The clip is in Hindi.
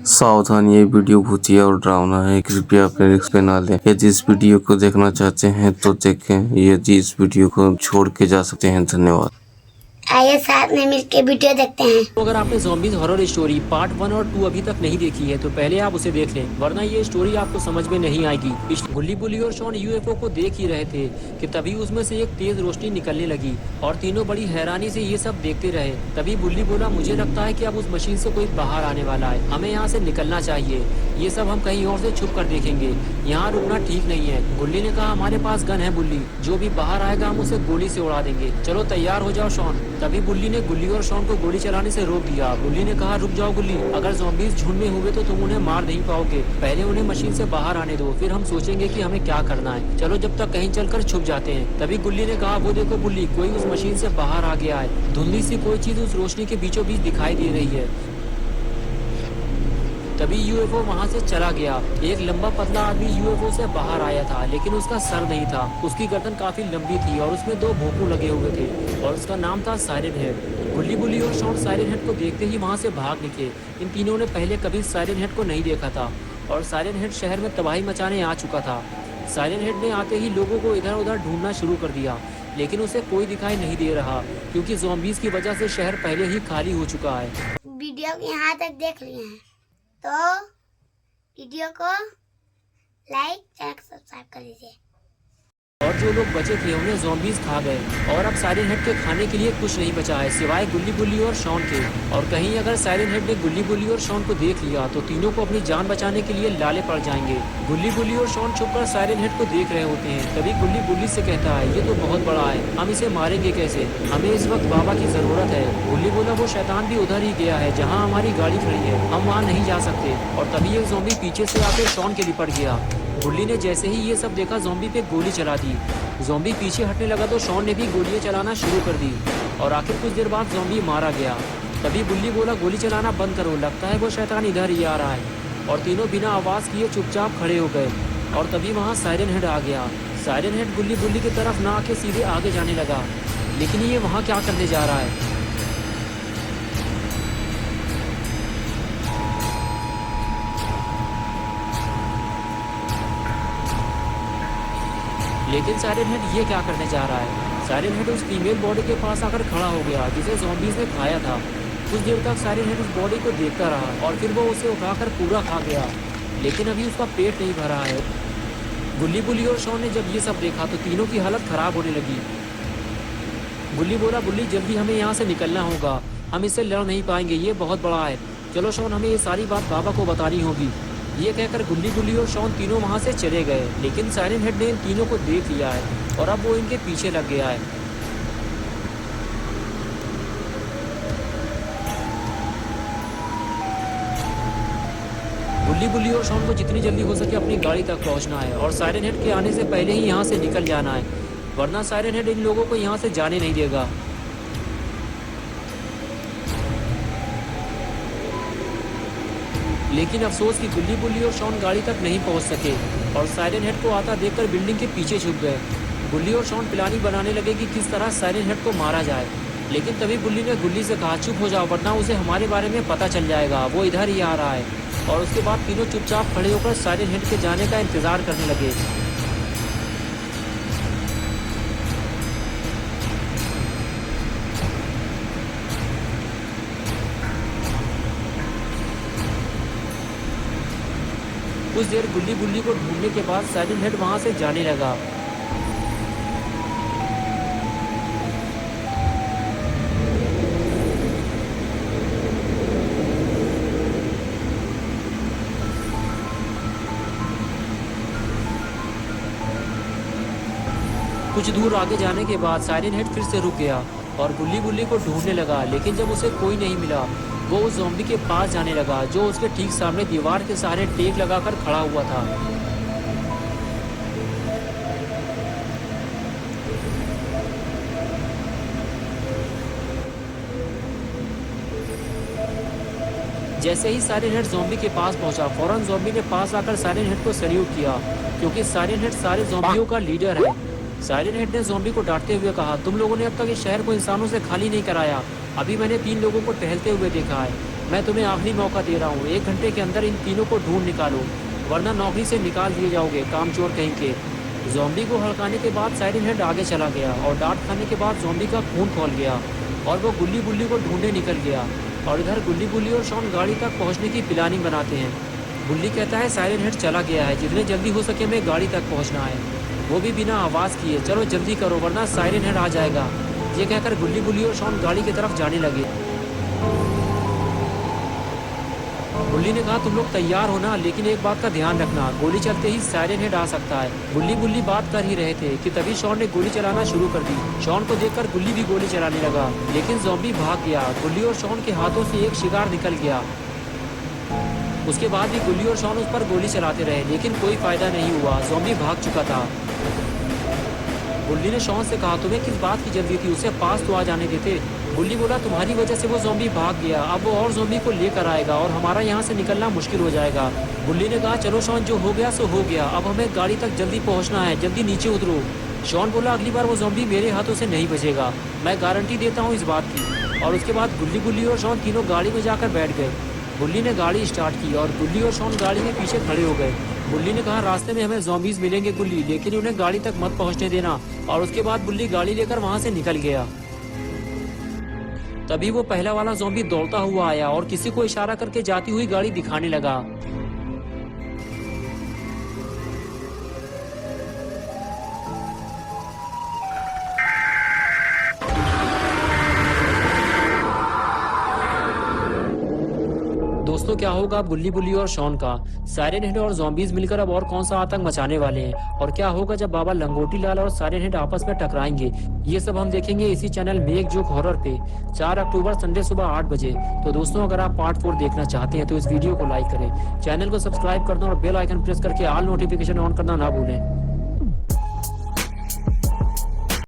सावधान, ये वीडियो भूतिया और डरावना है। कृपया अपने रिस्क पे ना लें। यदि इस वीडियो को देखना चाहते हैं तो देखें, यदि इस वीडियो को छोड़ के जा सकते हैं। धन्यवाद। आइए साथ में मिलकर वीडियो देखते हैं। तो अगर आपने ज़ॉम्बीज़ हॉरर स्टोरी पार्ट 1 और 2 अभी तक नहीं देखी है तो पहले आप उसे देख लें, वरना ये स्टोरी आपको समझ में नहीं आएगी। गुल्ली बुल्ली और शॉन यूएफओ को देख ही रहे थे कि तभी उसमें से एक तेज रोशनी निकलने लगी और तीनों बड़ी हैरानी से ये सब देखते रहे। तभी बुल्ली बोला, मुझे लगता है कि अब उस मशीन से कोई बाहर आने वाला है, हमें यहाँ से निकलना चाहिए। ये सब हम कहीं और से छुप कर देखेंगे, यहाँ रुकना ठीक नहीं है। गुल्ली ने कहा, हमारे पास गन है बुल्ली, जो भी बाहर आएगा हम उसे गोली से उड़ा देंगे। चलो तैयार हो जाओ शॉन। तभी बुल्ली ने गुल्ली और शॉन को गोली चलाने से रोक दिया। बुल्ली ने कहा, रुक जाओ गुल्ली, अगर ज़ॉम्बीज़ झुंड में हुए तो तुम उन्हें मार नहीं पाओगे। पहले उन्हें मशीन से बाहर आने दो, फिर हम सोचेंगे कि हमें क्या करना है। चलो जब तक कहीं चलकर छुप जाते हैं। तभी गुल्ली ने कहा, वो देखो बुल्ली, कोई उस मशीन से बाहर आ गया है। धुंधली सी कोई चीज उस रोशनी के बीचों बीच दिखाई दे रही है। तभी यूएफओ वहां से चला गया। एक लंबा पतला आदमी यूएफओ से बाहर आया था, लेकिन उसका सर नहीं था। उसकी गर्दन काफी लंबी थी और उसमें 2 भोंपू लगे हुए थे और उसका नाम था साइरन हेड। गुल्ली बुल्ली और शॉन साइरन हेड को देखते ही वहां से भाग निकले। इन तीनों ने पहले कभी साइरन हेड को नहीं देखा था और साइरन हेड शहर में तबाही मचाने आ चुका था। साइरन हेड ने आते ही लोगों को इधर उधर ढूंढना शुरू कर दिया, लेकिन उसे कोई दिखाई नहीं दे रहा, क्योंकि ज़ॉम्बीज़ की वजह से शहर पहले ही खाली हो चुका है। वीडियो को यहाँ तक देख लिए हैं तो वीडियो को लाइक चैनल को सब्सक्राइब कर लीजिए। और जो लोग बचे थे उन्हें ज़ॉम्बीज़ खा गए और अब साइरन हेड के खाने के लिए कुछ नहीं बचा है सिवाय गुल्ली बुल्ली और शॉन के। और कहीं अगर साइरन हेड ने गुल्ली बुल्ली और शॉन को देख लिया तो तीनों को अपनी जान बचाने के लिए लाले पड़ जाएंगे। गुल्ली बुल्ली और शॉन छुपकर साइरन हेड को देख रहे होते हैं। तभी गुल्ली बुल्ली से कहता है, ये तो बहुत बड़ा है, हम इसे मारेंगे कैसे? हमें इस वक्त बाबा की ज़रूरत है। गुल्ली बोला, वो शैतान भी उधर ही गया है जहाँ हमारी गाड़ी खड़ी है, हम वहाँ नहीं जा सकते। और तभी एक ज़ॉम्बी पीछे से आकर शॉन के लिपट गया। गुल्ली ने जैसे ही ये सब देखा ज़ॉम्बी पे गोली चला दी। ज़ॉम्बी पीछे हटने लगा तो शॉन ने भी गोलियां चलाना शुरू कर दी और आखिर कुछ देर बाद ज़ॉम्बी मारा गया। तभी बुल्ली बोला, गोली चलाना बंद करो, लगता है वो शैतान इधर ही आ रहा है। और तीनों बिना आवाज़ किए चुपचाप खड़े हो गए। और तभी वहाँ साइरन हेड आ गया। साइरन हेड गुल्ली बुल्ली की तरफ ना आके सीधे आगे जाने लगा, लेकिन ये वहाँ क्या करने जा रहा है? लेकिन साइरन हेड ये क्या करने जा रहा है? साइरन हेड उस फीमेल बॉडी के पास आकर खड़ा हो गया जिसे ज़ॉम्बीज़ ने खाया था। कुछ देर तक साइरन हेड उस बॉडी को देखता रहा और फिर वो उसे उठाकर पूरा खा गया, लेकिन अभी उसका पेट नहीं भरा है। गुल्ली बुल्ली और शॉन ने जब ये सब देखा तो तीनों की हालत ख़राब होने लगी। गुल्ली बोला, बुल्ली जल्दी हमें यहाँ से निकलना होगा, हम इससे लड़ नहीं पाएंगे, ये बहुत बड़ा है। चलो शॉन, हमें ये सारी बात बाबा को बतानी होगी। ये कहकर गुल्ली बुल्ली और शॉन तीनों वहाँ से चले गए, लेकिन साइरन हेड ने इन तीनों को देख लिया है और अब वो इनके पीछे लग गया है। गुल्ली बुल्ली और शॉन को जितनी जल्दी हो सके अपनी गाड़ी तक पहुँचना है और साइरन हेड के आने से पहले ही यहाँ से निकल जाना है, वरना साइरन हेड इन लोगों को यहाँ से जाने नहीं देगा। लेकिन अफसोस कि गुल्ली बुल्ली और शॉन गाड़ी तक नहीं पहुंच सके और साइरन हेड को आता देखकर बिल्डिंग के पीछे छुप गए। गुल्ली और शॉन प्लानिंग बनाने लगे कि किस तरह साइरन हेड को मारा जाए, लेकिन तभी गुल्ली ने गुल्ली से कहा, चुप हो जाओ वरना उसे हमारे बारे में पता चल जाएगा, वो इधर ही आ रहा है। और उसके बाद तीनों चुपचाप खड़े होकर साइरन हेड के जाने का इंतजार करने लगे। कुछ देर गुल्ली बुल्ली को ढूंढने के बाद साइरन हेड वहां से जाने लगा। कुछ दूर आगे जाने के बाद साइरन हेड फिर से रुक गया और गुल्ली बुल्ली को ढूंढने लगा, लेकिन जब उसे कोई नहीं मिला वो उस ज़ॉम्बी के पास जाने लगा जो उसके ठीक सामने दीवार के सहारे टेक लगाकर खड़ा हुआ था। जैसे ही साइरन हेड ज़ॉम्बी के पास पहुंचा, फौरन ज़ॉम्बी ने पास आकर साइरन हेड को सैल्यूट किया, क्योंकि साइरन हेड सारे ज़ॉम्बियों का लीडर है। साइरन हेड ने ज़ॉम्बी को डांटते हुए कहा, तुम लोगों ने अब तक इस शहर को इंसानों से खाली नहीं कराया। अभी मैंने 3 लोगों को टहलते हुए देखा है, मैं तुम्हें आखिरी मौका दे रहा हूँ, 1 घंटे के अंदर इन तीनों को ढूंढ निकालो, वरना नौकरी से निकाल दिए जाओगे, कामचोर कहीं के। ज़ॉम्बी को हड़काने के बाद साइरन हेड आगे चला गया और डांट खाने के बाद ज़ॉम्बी का खून खौल गया और वो गुल्ली बुल्ली को ढूंढने निकल गया। और इधर गुल्ली बुल्ली और शॉन गाड़ी तक पहुंचने की प्लानिंग बनाते हैं। गुल्ली कहता है साइरन हेड चला गया है, जितने जल्दी हो सके हमें गाड़ी तक पहुंचना है, वो भी बिना आवाज़ किए। चलो जल्दी करो वरना साइरन हेड आ जाएगा। ये कहकर गुल्ली बुल्ली और शॉन गाड़ी की तरफ जाने लगे। गुल्ली ने कहा तुम लोग तैयार हो ना, लेकिन एक बात का ध्यान रखना, गोली चलते ही साइरन हेड आ सकता है। गुल्ली बुल्ली बात कर ही रहे थे कि तभी शॉन ने गोली चलाना शुरू कर दी। शॉन को देखकर गुल्ली भी गोली चलाने लगा, लेकिन ज़ॉम्बी भाग गया। गुल्ली और शॉन के हाथों से एक शिकार निकल गया। उसके बाद भी गुल्ली और शॉन उस पर गोली चलाते रहे, लेकिन कोई फायदा नहीं हुआ, ज़ॉम्बी भाग चुका था। गुल्ली ने शॉन से कहा तुम्हें किस बात की जल्दी थी, उसे पास तो आ जाने देते। गुल्ली बोला तुम्हारी वजह से वो ज़ॉम्बी भाग गया, अब वो और ज़ॉम्बी को लेकर आएगा और हमारा यहाँ से निकलना मुश्किल हो जाएगा। गुल्ली ने कहा चलो शॉन, जो हो गया सो हो गया, अब हमें गाड़ी तक जल्दी पहुँचना है, जल्दी नीचे उतरो। शॉन बोला अगली बार वो ज़ॉम्बी मेरे हाथों से नहीं बचेगा, मैं गारंटी देता हूँ इस बात की। और उसके बाद गुल्ली बुल्ली और शॉन तीनों गाड़ी में जाकर बैठ गए। गुल्ली ने गाड़ी स्टार्ट की और गुल्ली और शॉन गाड़ी के पीछे खड़े हो गए। गुल्ली ने कहा रास्ते में हमें ज़ॉम्बीज़ मिलेंगे गुल्ली, लेकिन उन्हें गाड़ी तक मत पहुंचने देना। और उसके बाद गुल्ली गाड़ी लेकर वहां से निकल गया। तभी वो पहला वाला ज़ॉम्बी दौड़ता हुआ आया और किसी को इशारा करके जाती हुई गाड़ी दिखाने लगा। दोस्तों क्या होगा अब गुल्ली बुल्ली और शॉन का? साइरन हेड और ज़ॉम्बीज मिलकर अब और कौन सा आतंक मचाने वाले हैं? और क्या होगा जब बाबा लंगोटी लाल और साइरन हेड आपस में टकराएंगे? ये सब हम देखेंगे इसी चैनल मेक जोक हॉरर पे 4 अक्टूबर संडे सुबह 8 बजे। तो दोस्तों अगर आप पार्ट 4 देखना चाहते हैं तो इस वीडियो को लाइक करें, चैनल को सब्सक्राइब कर दें और बेल आइकन प्रेस करके ऑल नोटिफिकेशन ऑन करना ना भूलें।